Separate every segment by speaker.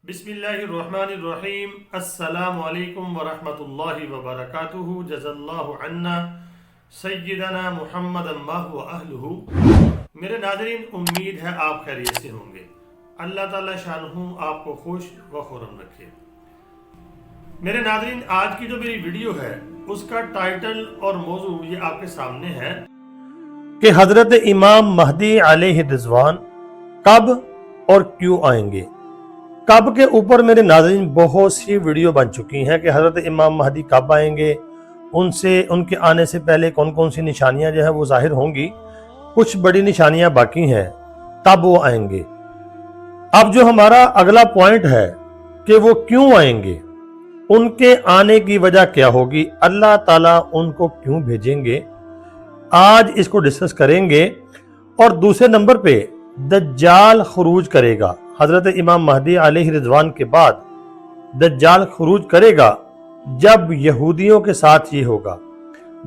Speaker 1: बिस्मिल्लाहिर्रहमानिर्रहीम। अस्सलामु अलैकुम वरहमतुल्लाहि वबरकातुहू। जज़ल्लाहु अन्ना सय्यदना मुहम्मदन व अहलुहू। मेरे नाज़रीन, उम्मीद है आप खैरियत से होंगे। अल्लाह ताला शानहू आपको खुश व खुर्रम रखे। मेरे नाज़रीन, आज की जो मेरी वीडियो है उसका टाइटल और मौजू ये आपके सामने है कि हज़रत इमाम महदी अलैहि रिज़वान कब और क्यों आएंगे। कब के ऊपर मेरे नाज़रीन बहुत सी वीडियो बन चुकी हैं कि हज़रत इमाम महदी कब आएंगे, उनके आने से पहले कौन कौन सी निशानियां जो है वो जाहिर होंगी। कुछ बड़ी निशानियां बाकी हैं, तब वो आएंगे। अब जो हमारा अगला पॉइंट है कि वो क्यों आएंगे, उनके आने की वजह क्या होगी, अल्लाह ताला उनको क्यों भेजेंगे, आज इसको डिस्कस करेंगे। और दूसरे नंबर पे दज्जाल खुरूज करेगा। हजरत इमाम महदी अलैहि रिज़वान के बाद दज्जाल खुरूज करेगा। जब यहूदियों के साथ ये होगा,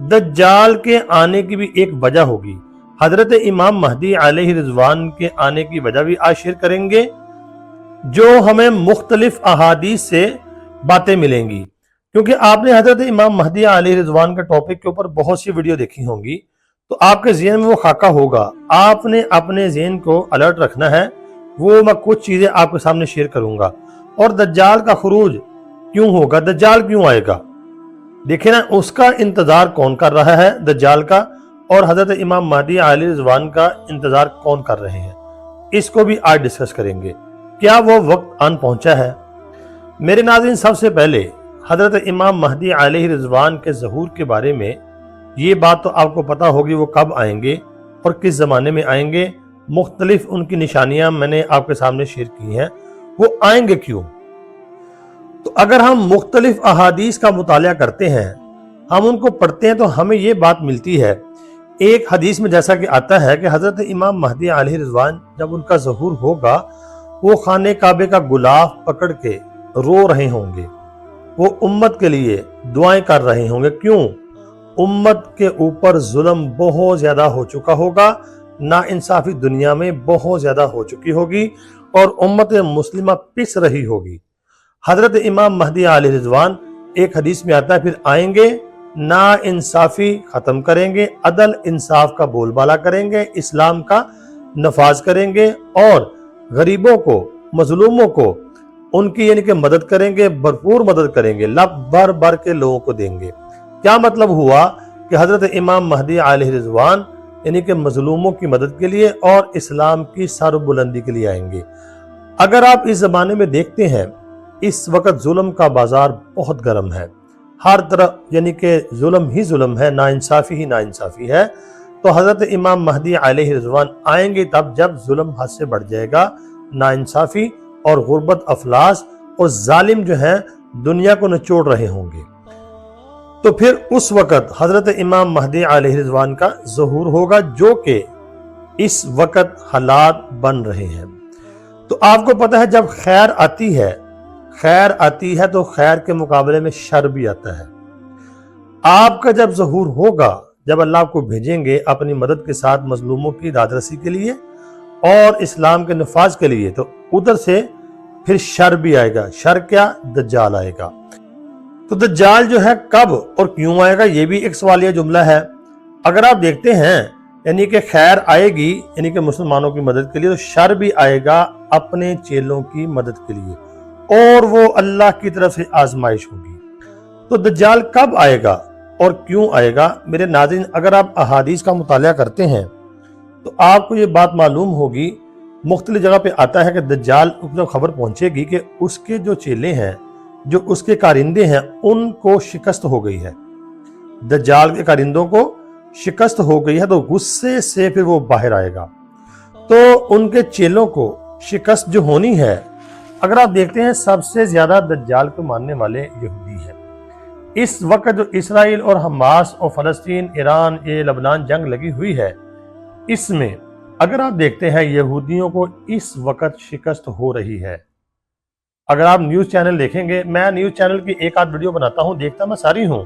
Speaker 1: दज्जाल के आने की भी एक वजह होगी। हजरत इमाम महदी अलैहि रिज़वान के आने की वजह भी आज शेयर करेंगे, जो हमें मुख्तलिफ अहादीस से बातें मिलेंगी। क्योंकि आपने हजरत इमाम महदी अलैहि रिज़वान के टॉपिक के ऊपर बहुत सी वीडियो देखी होंगी, तो आपके ज़हन में वो खाका होगा। आपने अपने ज़हन को अलर्ट रखना है। वो मैं कुछ चीजें आपके सामने शेयर करूंगा। और दज्जाल का खुरूज क्यों होगा, दज्जाल क्यों आएगा, देखिए ना, उसका इंतजार कौन कर रहा है दज्जाल का, और हजरत इमाम महदी अलैहि रिज़वान का इंतजार कौन कर रहे हैं, इसको भी आज डिस्कस करेंगे। क्या वो वक्त आन पहुंचा है। मेरे नाज़रीन, सबसे पहले हजरत इमाम महदी अलैहि रिज़वान के ज़हूर के बारे में ये बात तो आपको पता होगी, वो कब आएंगे और किस जमाने में आएंगे। मुख्तलिफ उनकी निशानियां मैंने आपके सामने शेयर की हैं। वो आएंगे क्यों, तो अगर हम मुख्तलिफ अहादीस का मुताला करते हैं, हम उनको पढ़ते हैं, तो हमें ये बात मिलती है। एक हदीस में जैसा कि आता है कि हजरत इमाम महदी अलैहि रिज़वान जब उनका ज़हूर होगा, वो खाने काबे का गुलाफ पकड़ के रो रहे होंगे। वो उम्मत के लिए दुआएं कर रहे होंगे। क्यों, उम्मत के ऊपर जुल्म बहुत ज्यादा हो चुका होगा, ना इंसाफी दुनिया में बहुत ज्यादा हो चुकी होगी, और उम्मत मुस्लिमा पिस रही होगी। हजरत इमाम महदी अलैहि रिज़वान, एक हदीस में आता है, फिर आएंगे, ना इंसाफी खत्म करेंगे, अदल इंसाफ का बोलबाला करेंगे, इस्लाम का नफाज करेंगे, और गरीबों को, मजलूमों को उनकी यानी कि मदद करेंगे, भरपूर मदद करेंगे, लब भर भर के लोगों को देंगे। क्या मतलब हुआ कि हजरत इमाम महदी अलैहि रिज़वान यानी कि मजलूमों की मदद के लिए और इस्लाम की सर बुलंदी के लिए आएंगे। अगर आप इस जमाने में देखते हैं, इस वक्त जुल्म का बाजार बहुत गर्म है, हर तरफ यानी कि जुल्म ही जुल्म है, नाइंसाफी ही नाइंसाफी है। तो हजरत इमाम महदी अलैहि रिज़वान आएंगे तब जब जुल्म हद से बढ़ जाएगा, नाइंसाफी और गुर्बत अफलास और जालिम जो है दुनिया को निचोड़ रहे होंगे। तो फिर उस वक़्त हजरत इमाम महदी अलैहि रिज़वान का ज़हूर होगा, जो कि इस वक़्त हालात बन रहे हैं। तो आपको पता है, जब खैर आती है तो खैर के मुकाबले में शर भी आता है। आपका जब ज़हूर होगा, जब अल्लाह आपको भेजेंगे अपनी मदद के साथ मजलूमों की दादरसी के लिए और इस्लाम के नफाज के लिए, तो उधर से फिर शर भी आएगा। शर क्या, दज्जाल आएगा। तो दज्जाल जो है कब और क्यों आएगा, ये भी एक सवालिया जुमला है। अगर आप देखते हैं, यानी कि खैर आएगी यानी कि मुसलमानों की मदद के लिए, तो शर भी आएगा अपने चेलों की मदद के लिए, और वो अल्लाह की तरफ से आजमाइश होगी। तो दज्जाल कब आएगा और क्यों आएगा। मेरे नाज़रीन, अगर आप अहादीस का मुताला करते हैं तो आपको ये बात मालूम होगी, मुख्तलिफ जगह पे आता है कि दज्जाल को खबर पहुंचेगी कि उसके जो चेले हैं, जो उसके कारिंदे हैं, उनको शिकस्त हो गई है। दज्जाल के कारिंदों को शिकस्त हो गई है, तो गुस्से से फिर वो बाहर आएगा। तो उनके चेलों को शिकस्त जो होनी है, अगर आप देखते हैं, सबसे ज्यादा दज्जाल को मानने वाले यहूदी हैं। इस वक्त जो इसराइल और हमास और फलस्तीन, ईरान, ये लबनान जंग लगी हुई है, इसमें अगर आप देखते हैं, यहूदियों को इस वक्त शिकस्त हो रही है। अगर आप न्यूज़ चैनल देखेंगे, मैं न्यूज़ चैनल की एक आध वीडियो बनाता हूं, देखता मैं सारी हूं,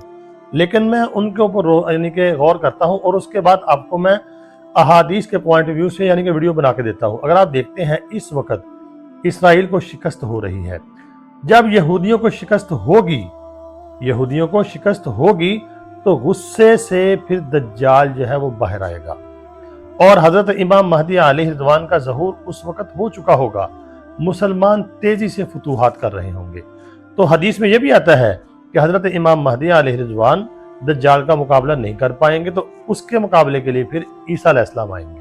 Speaker 1: लेकिन मैं उनके ऊपर यानी कि गौर करता हूं, और उसके बाद आपको मैं अहादीस के पॉइंट ऑफ व्यू से यानी कि वीडियो बना के देता हूं। अगर आप देखते हैं, इस वक्त اسرائیل کو شکست ہو رہی ہے۔ جب یہودیوں کو شکست ہوگی تو غصے سے پھر دجال جو ہے وہ باہر آئے گا، اور حضرت امام مہدی علیہ رضوان کا ظہور اس وقت ہو چکا ہوگا۔ مسلمان تیزی سے فتوحات کر رہے ہوں گے۔ تو حدیث میں یہ بھی آتا ہے کہ حضرت امام مہدی علیہ رضوان دجال کا مقابلہ نہیں کر پائیں گے، تو اس کے مقابلے کے لیے پھر عیسیٰ علیہ السلام آئیں گے۔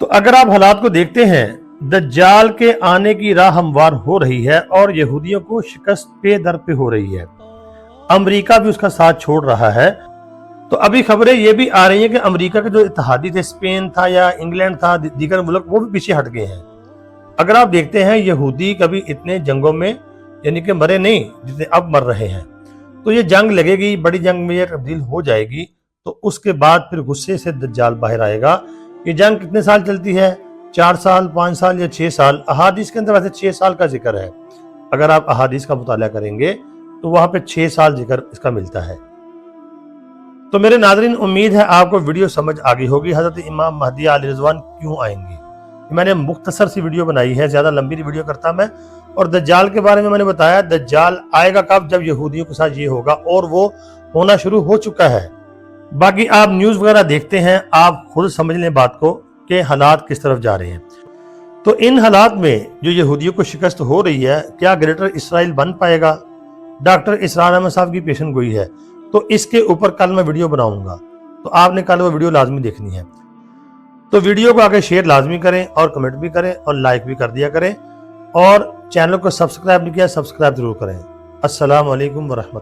Speaker 1: تو اگر آپ حالات کو دیکھتے ہیں، دجال کے آنے کی راہ ہموار ہو رہی ہے اور یہودیوں کو شکست پہ در پہ ہو رہی ہے۔ امریکہ بھی اس کا ساتھ چھوڑ رہا ہے۔ تو ابھی خبریں یہ بھی آ رہی ہیں کہ امریکہ کے جو اتحادی تھے، اسپین تھا یا انگلینڈ تھا، دیگر ملک، وہ بھی پیچھے ہٹ گئے ہیں۔ اگر آپ دیکھتے ہیں یہودی کبھی اتنے جنگوں میں یعنی کہ مرے نہیں جتنے اب مر رہے ہیں، تو یہ جنگ لگے گی، بڑی جنگ میں یہ تبدیل ہو جائے گی، تو اس کے بعد پھر غصے سے دجال باہر آئے گا۔ یہ جنگ کتنے سال چلتی ہے؟ 4 سال، 5 سال یا 6 سال؟ احادیث کے اندر ویسے 6 سال کا ذکر ہے۔ اگر آپ احادیث کا مطالعہ کریں گے تو وہاں پہ 6 سال ذکر اس کا ملتا ہے۔ تو میرے ناظرین، امید ہے آپ کو ویڈیو سمجھ آ گئی ہوگی حضرت امام مہدی علیہ رضوان کیوں آئیں گے۔ میں نے مختصر سی ویڈیو بنائی ہے، زیادہ لمبی ویڈیو کرتا میں۔ اور دجال کے بارے میں نے بتایا، دجال آئے گا کب؟ جب یہودیوں کے ساتھ یہ ہوگا، اور وہ ہونا شروع ہو چکا ہے۔ باقی آپ نیوز وغیرہ دیکھتے ہیں، آپ خود سمجھ لیں بات کو کہ حالات کس طرف جا رہے ہیں۔ تو ان حالات میں جو یہودیوں کو شکست ہو رہی ہے، کیا گریٹر اسرائیل بن پائے گا؟ ڈاکٹر اسرار احمد صاحب کی پیشن گوئی ہے، تو اس کے اوپر کل میں ویڈیو بناؤں گا، تو آپ نے کل وہ ویڈیو لازمی دیکھنی ہے۔ تو ویڈیو کو آگے شیئر لازمی کریں اور کمنٹ بھی کریں اور لائک بھی کر دیا کریں، اور چینل کو سبسکرائب نہیں کیا، سبسکرائب ضرور کریں۔ السلام علیکم ورحمۃ اللہ۔